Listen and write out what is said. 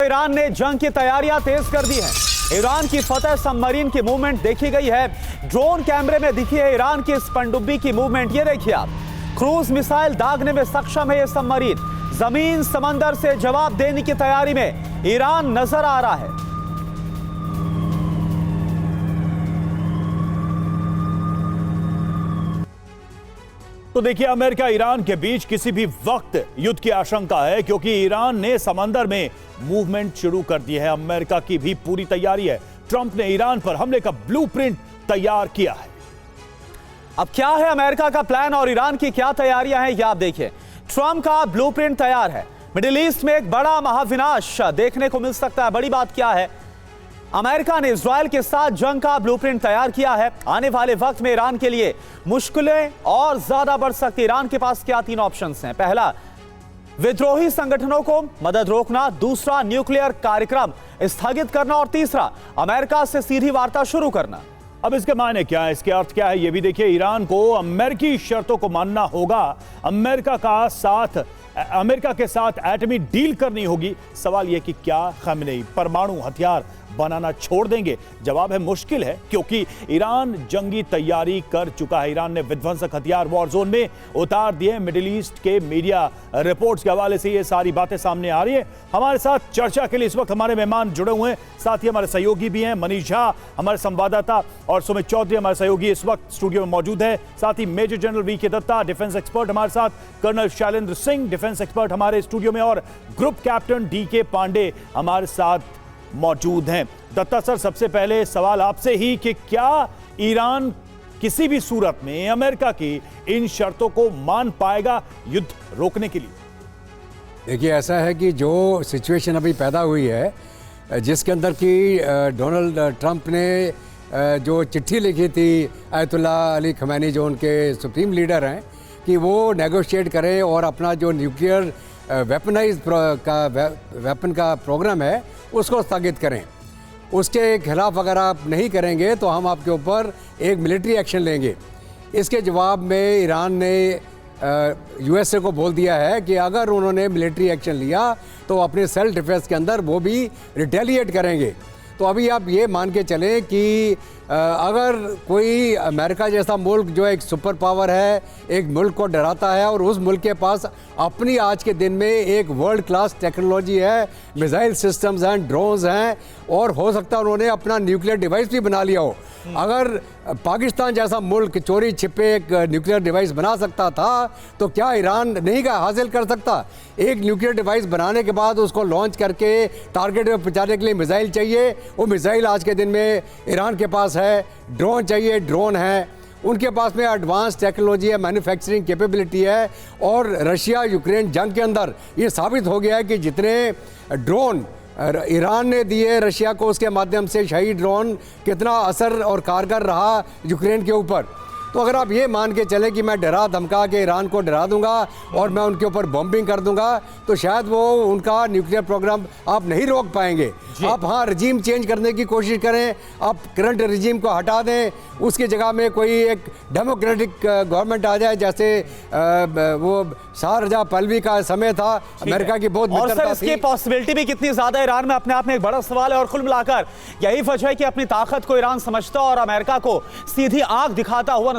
Iran ने जंग की तैयारियां तेज कर दी हैं। ईरान की फतह सबमरीन की मूवमेंट देखी गई है। ड्रोन कैमरे में दिखी है ईरान की इस पनडुब्बी की मूवमेंट। ये देखिए आप, क्रूज मिसाइल दागने में सक्षम है ये सबमरीन। जमीन समंदर से जवाब देने की तैयारी में ईरान नजर आ रहा है। तो देखिए, अमेरिका ईरान के बीच किसी भी वक्त युद्ध की आशंका है, क्योंकि ईरान ने समंदर में मूवमेंट शुरू कर दी है। अमेरिका की भी पूरी तैयारी है। ट्रंप ने ईरान पर हमले का ब्लूप्रिंट तैयार किया है। अब क्या है अमेरिका का प्लान और ईरान की क्या तैयारियां हैं, ये आप देखिए। ट्रंप का ब्लूप्रिंट तैयार है। मिडिल ईस्ट में एक बड़ा महाविनाश देखने को मिल सकता है। बड़ी बात क्या है, अमेरिका ने इजराइल के साथ जंग का ब्लूप्रिंट तैयार किया है। आने वाले वक्त में ईरान के लिए मुश्किलें और ज्यादा बढ़ सकती। ईरान के पास क्या 3 ऑप्शंस हैं। पहला, विद्रोही संगठनों को मदद रोकना। दूसरा, न्यूक्लियर कार्यक्रम स्थगित करना। और तीसरा, अमेरिका से सीधी वार्ता शुरू करना। अब इसके मायने क्या है, इसके अर्थ क्या है, ये भी देखिए। ईरान को अमेरिकी शर्तों को मानना होगा। अमेरिका के साथ एटमी डील करनी होगी। सवाल यह कि क्या खamenei परमाणु हथियार बनाना छोड़ देंगे? जवाब है मुश्किल है, क्योंकि ईरान जंगी तैयारी कर चुका है। ईरान ने विध्वंसक हथियार वॉर जोन में उतार दिए। मिडिल ईस्ट के मीडिया रिपोर्ट्स के हवाले से ये सारी बातें सामने आ रही है। हमारे साथ चर्चा के लिए इस वक्त हमारे मेहमान जुड़े हुए हैं, साथ ही हमारे सहयोगी भी हैं। मनीष झा हमारे संवाददाता और सुमित चौधरी हमारे सहयोगी इस वक्त स्टूडियो में मौजूद है। साथ ही major general V K. Datta defence expert हमारे साथ, colonel Shailendra Singh defence expert हमारे स्टूडियो में, और ग्रुप कैप्टन डी.के. पांडे हमारे साथ मौजूद हैं। दत्ता सर, सबसे पहले सवाल आपसे ही कि क्या ईरान किसी भी सूरत में अमेरिका की इन शर्तों को मान पाएगा युद्ध रोकने के लिए? देखिए, ऐसा है कि जो सिचुएशन अभी पैदा हुई है, जिसके अंदर कि डोनाल्ड ट्रंप ने जो चिट्ठी लिखी थी आयतुल्ला अली खमैनी, जो उनके सुप्रीम लीडर हैं, कि वो नेगोशिएट करें और अपना जो न्यूक्लियर वेपन का प्रोग्राम है उसको स्थगित करें। उसके खिलाफ अगर आप नहीं करेंगे तो हम आपके ऊपर एक मिलिट्री एक्शन लेंगे। इसके जवाब में ईरान ने यूएसए को बोल दिया है कि अगर उन्होंने मिलिट्री एक्शन लिया तो अपने सेल्फ डिफेंस के अंदर वो भी रिटेलिएट करेंगे। तो अभी आप ये मान के चलें कि अगर कोई अमेरिका जैसा मुल्क जो एक सुपर पावर है, एक मुल्क को डराता है, और उस मुल्क के पास अपनी आज के दिन में एक वर्ल्ड क्लास टेक्नोलॉजी है, मिसाइल सिस्टम्स हैं, ड्रोन्स हैं, और हो सकता है उन्होंने अपना न्यूक्लियर डिवाइस भी बना लिया हो। अगर पाकिस्तान जैसा मुल्क चोरी छिपे एक न्यूक्लियर डिवाइस बना सकता था, तो क्या ईरान नहीं का हासिल कर सकता? एक न्यूक्लियर डिवाइस बनाने के बाद उसको लॉन्च करके टारगेट में पहुंचाने के लिए मिसाइल चाहिए। वो मिसाइल आज के दिन में ईरान के पास है। ड्रोन चाहिए, ड्रोन है उनके पास में। एडवांस टेक्नोलॉजी है, मैन्युफैक्चरिंग कैपेबिलिटी है। और रशिया यूक्रेन जंग के अंदर ये साबित हो गया है कि जितने ड्रोन ईरान ने दिए रशिया को, उसके माध्यम से शहीद ड्रोन कितना असर और कारगर रहा यूक्रेन के ऊपर। तो अगर आप ये मान के चलें कि मैं डरा धमका के ईरान को डरा दूंगा और मैं उनके ऊपर बॉम्बिंग कर दूंगा, तो शायद वो उनका न्यूक्लियर प्रोग्राम आप नहीं रोक पाएंगे। आप हाँ रजीम चेंज करने की कोशिश करें, आप करंट रजीम को हटा दें, उसकी जगह में कोई एक डेमोक्रेटिक गवर्नमेंट आ जाए, जैसे वो शाहजहां पहलवी का समय था। अमेरिका की बहुत और सर, इसकी पॉसिबिलिटी भी कितनी ज्यादा ईरान में अपने आप में एक बड़ा सवाल है। और कुल मिलाकर यही वजह है कि अपनी ताकत को ईरान समझता और अमेरिका को सीधी आंख दिखाता हुआ